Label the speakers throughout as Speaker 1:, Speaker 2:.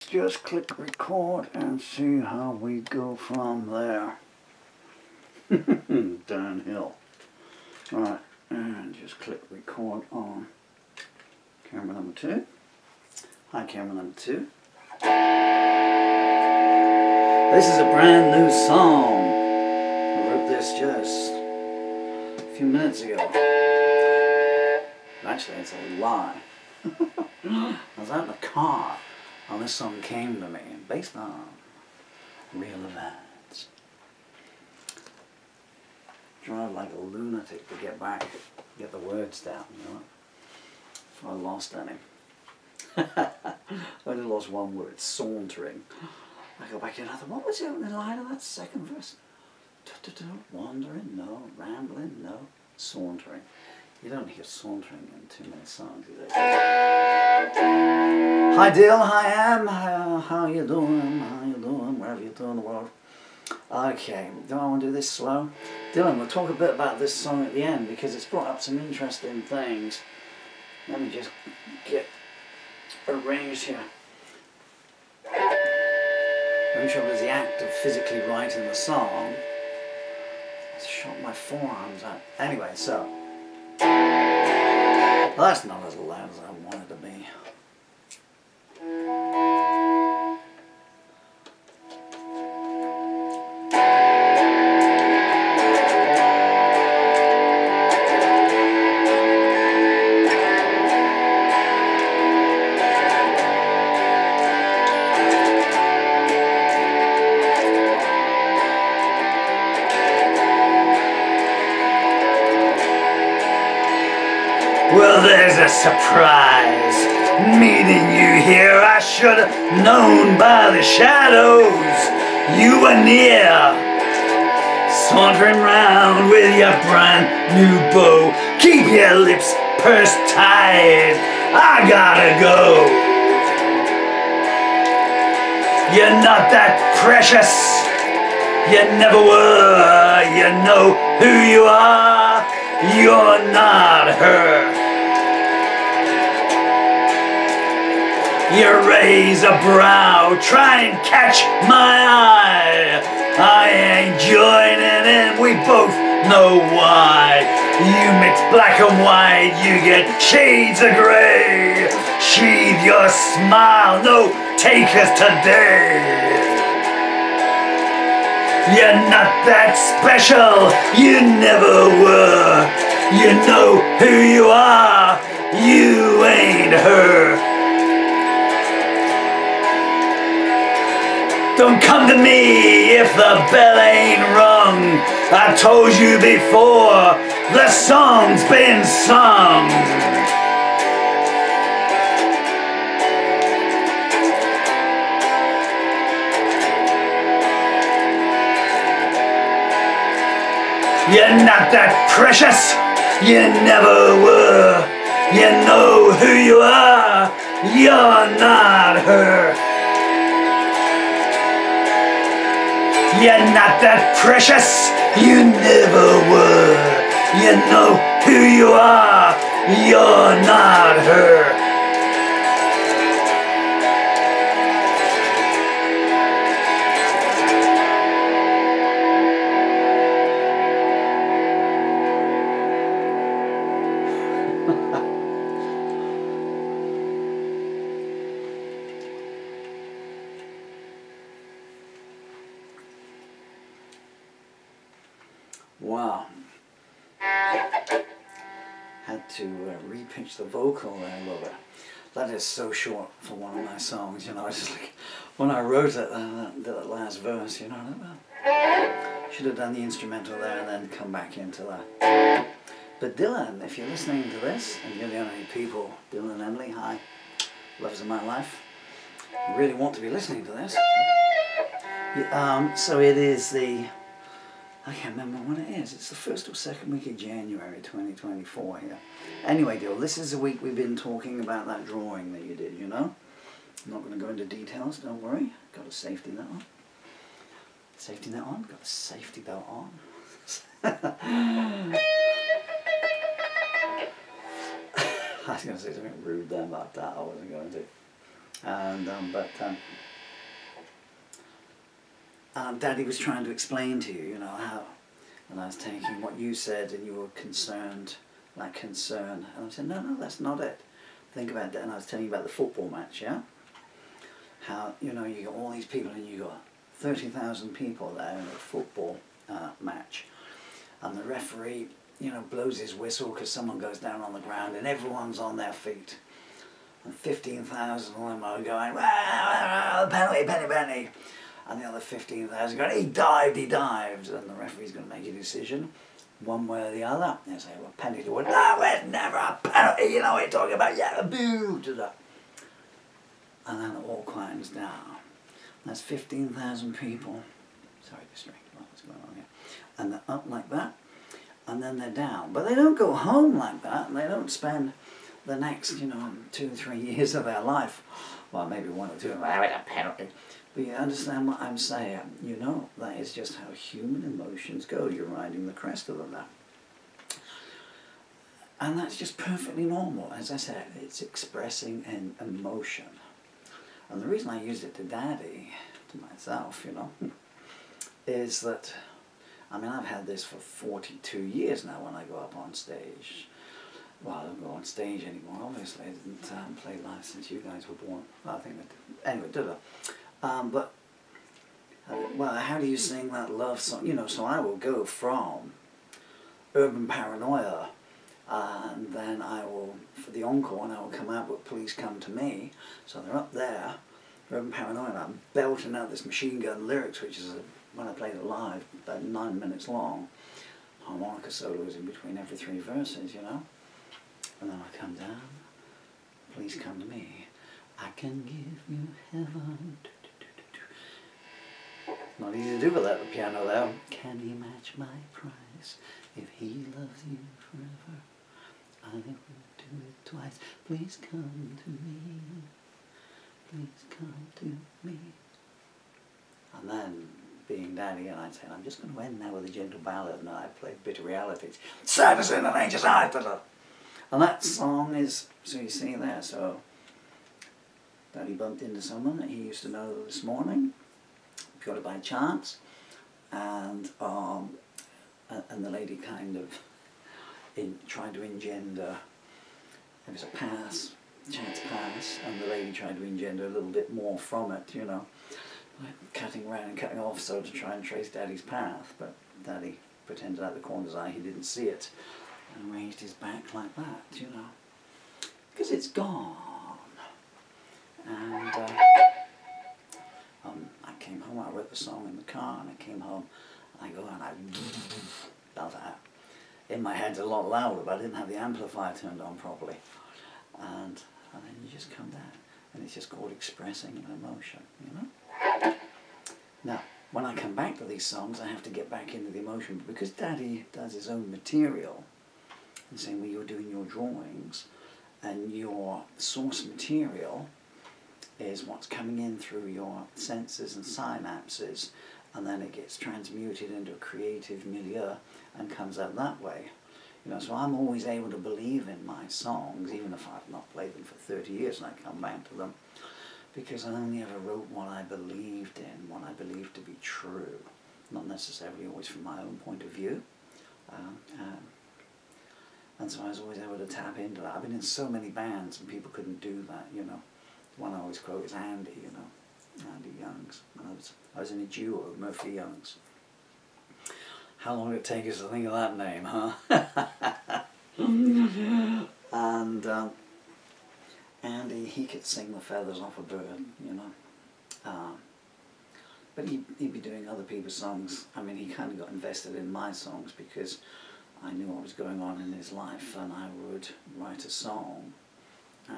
Speaker 1: just click record and see how we go from there. Downhill. Alright, and just click record on camera number 2. Hi, camera number 2. This is a brand new song. I wrote this just a few minutes ago. Actually, it's a lie. I was out in the car and this song came to me, based on real events. Drive like a lunatic to get the words down, you know. If I lost any. I only lost one word, sauntering. I go back in, I thought, what was the opening line of that second verse? Wandering, no. Rambling, no. Sauntering. You don't hear sauntering in too many songs, do you? Hi Dil, hi Am, how you doing? How you doing? Wherever you're doing in the world. Okay, do I want to do this slow? Dylan, we'll talk a bit about this song at the end because it's brought up some interesting things. Let me just get arranged here. The only trouble is the act of physically writing the song. I shot my forearms out. Anyway, so. Well, that's not as loud as I wanted to be. Well, there's a surprise meeting you here. I should have known by the shadows you were near. Sauntering round with your brand new bow. Keep your lips pursed tight. I gotta go. You're not that precious. You never were. You know who you are. You're not her. You raise a brow, try and catch my eye. I ain't joining in, we both know why. You mix black and white, you get shades of grey. Sheathe your smile, no takers today. You're not that special, you never were. You know who you are, you ain't her. Don't come to me if the bell ain't rung. I told you before, the song's been sung. You're not that precious, you never were. You know who you are, you're not her. You're not that precious, you never were. You know who you are, you're not her. Wow. Had to re-pitch the vocal there a little bit. That is so short for one of my songs, you know. I just like, when I wrote it, that last verse, you know, should have done the instrumental there and then come back into that. But Dylan, if you're listening to this, and you're the only people, Dylan and Emily, hi, loves of my life, really want to be listening to this. So it is the, I can't remember when it is. It's the first or second week of January 2024 here. Anyway, Dill, this is the week we've been talking about that drawing that you did, you know? I'm not going to go into details, don't worry. Got a safety net on. Safety net on? Got a safety belt on. I was going to say something rude then about that. I wasn't going to. And Daddy was trying to explain to you, you know, how, and I was taking what you said and you were concerned, that concern, and I said, no, that's not it. Think about that. And I was telling you about the football match, yeah? How, you know, you got all these people and you got 30,000 people there in a football match, and the referee, you know, blows his whistle because someone goes down on the ground and everyone's on their feet. And 15,000 of them are going, penalty, penny. And the other 15,000 going, he dived. And the referee's going to make a decision, one way or the other. They say, well, penny to win. No, it's never a penalty. You know what you're talking about. Yeah, boo to that. And then it all quietens down. That's 15,000 people. Sorry, distracted. What's going on here? And they're up like that. And then they're down. But they don't go home like that. And they don't spend the next, 2 or 3 years of their life, well, maybe 1 or 2 of them, having a penalty. But you understand what I'm saying? You know, that is just how human emotions go. You're riding the crest of them now. And that's just perfectly normal. As I said, it's expressing an emotion. And the reason I used it to Daddy, to myself, is that, I mean, I've had this for 42 years now when I go up on stage. Well, I don't go on stage anymore, obviously. I didn't play live since you guys were born. Well, I think I did. Anyway, well, how do you sing that love song? So I will go from Urban Paranoia, and then I will, for the encore, and I will come out with Please Come to Me. So they're up there, Urban Paranoia, and I'm belting out this Machine Gun lyrics, which is, when I played it live, about 9 minutes long. Harmonica solos in between every 3 verses, And then I come down, Please Come to Me. I can give you heaven. Not easy to do without the piano there. Can he match my price? If he loves you forever, I will do it twice. Please come to me. Please come to me. And then, being Daddy, and I'd say, I'm just going to end now with a gentle ballad, and I play Bitter Realities. Sadness in an angel's eye. And that song is, so you see there, so Daddy bumped into someone that he used to know this morning, got it by chance, and the lady kind of tried to engender, it was a chance pass, and the lady tried to engender a little bit more from it, like cutting around and cutting off so to try and trace Daddy's path, but Daddy pretended out the corner's eye he didn't see it, and raised his back like that, because it's gone. And I came home, I wrote the song in the car, and I came home, and I go and I belt it out. In my head, a lot louder, but I didn't have the amplifier turned on properly. And then you just come down, and it's just called expressing an emotion, Now, when I come back to these songs, I have to get back into the emotion, but because Daddy does his own material, and saying, well, you're doing your drawings, and your source material is what's coming in through your senses and synapses, and then it gets transmuted into a creative milieu and comes out that way. So I'm always able to believe in my songs, even if I've not played them for 30 years and I come back to them, because I only ever wrote what I believed in, what I believed to be true, not necessarily always from my own point of view. And so I was always able to tap into that. I've been in so many bands and people couldn't do that, The one I always quote is Andy, Andy Youngs. I was in a duo with Murphy Youngs. How long did it take us to think of that name, huh? And Andy, he could sing the feathers off a bird, But he'd be doing other people's songs. I mean, he kind of got invested in my songs because I knew what was going on in his life, and I would write a song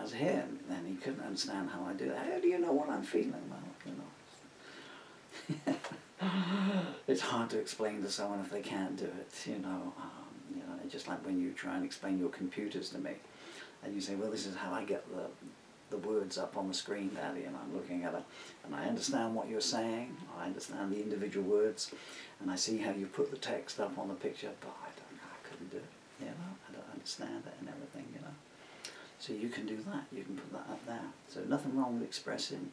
Speaker 1: as him. Then he couldn't understand how I do that. How do you know what I'm feeling? Well, it's hard to explain to someone if they can't do it. It's just like when you try and explain your computers to me, and you say, well, this is how I get the words up on the screen, Daddy, and I'm looking at it, and I understand what you're saying, I understand the individual words, and I see how you put the text up on the picture, but I couldn't do it, I don't understand it and everything, So you can do that, you can put that up there. So nothing wrong with expressing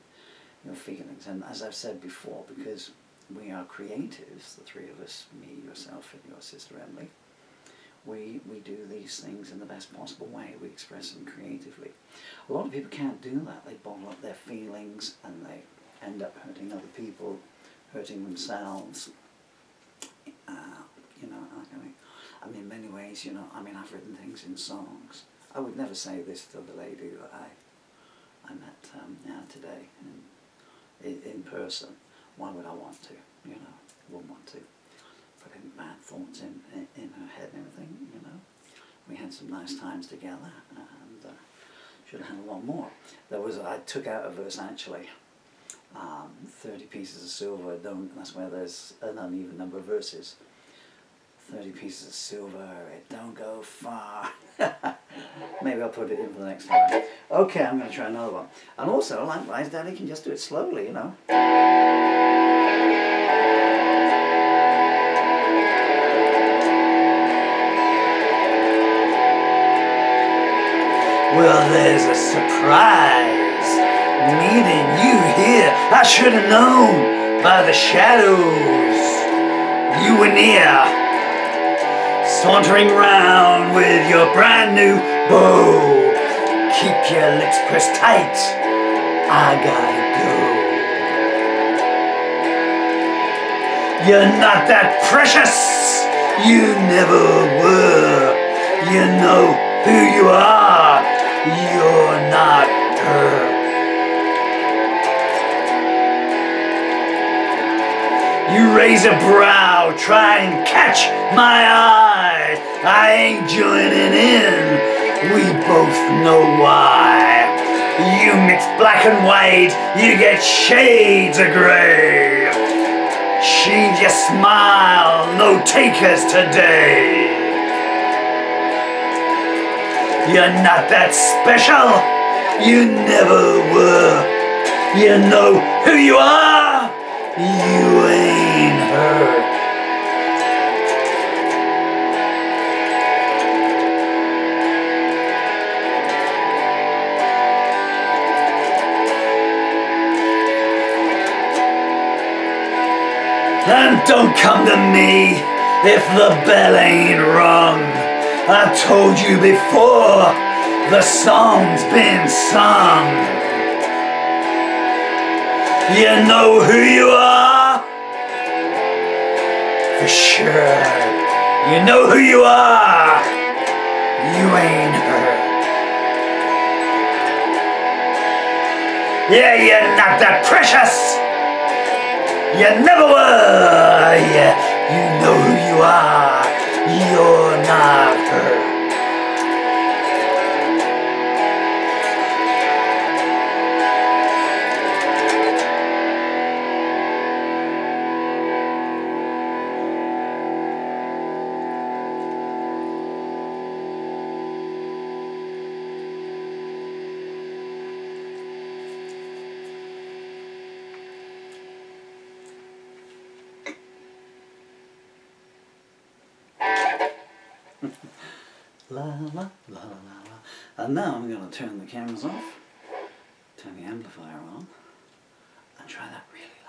Speaker 1: your feelings. And as I've said before, because we are creatives, the three of us, me, yourself, and your sister Emily, we do these things in the best possible way. We express them creatively. A lot of people can't do that. They bottle up their feelings and they end up hurting other people, hurting themselves. You know, I mean, in many ways, you know, I mean, I've written things in songs. I would never say this to the lady that I met now today in person. Why would I want to? You know, wouldn't want to put any bad thoughts in her head and everything, you know. We had some nice times together and should have had a lot more. I took out a verse actually, 30 pieces of silver, that's where there's an uneven number of verses. 30 pieces of silver, it don't go far. Maybe I'll put it in for the next time. Okay, I'm going to try another one. And also, likewise, Daddy can just do it slowly, you know. Well, there's a surprise meeting you here. I should have known by the shadows you were near. Sauntering round with your brand new bow. Keep your lips pressed tight, I gotta go. You're not that precious, you never were. You know who you are, you're not her. You raise a brow, try and catch my eye. I ain't joining in, we both know why. You mix black and white, you get shades of grey. Sheathe your smile, no takers today. You're not that special, you never were. You know who you are, you ain't her. And don't come to me if the bell ain't rung. I told you before, the song's been sung. You know who you are? For sure. You know who you are? You ain't her. Yeah, you're not that precious. You never were, yeah, you know who you are, you're not her. La la la la la la. And now I'm going to turn the cameras off, turn the amplifier on, and try that really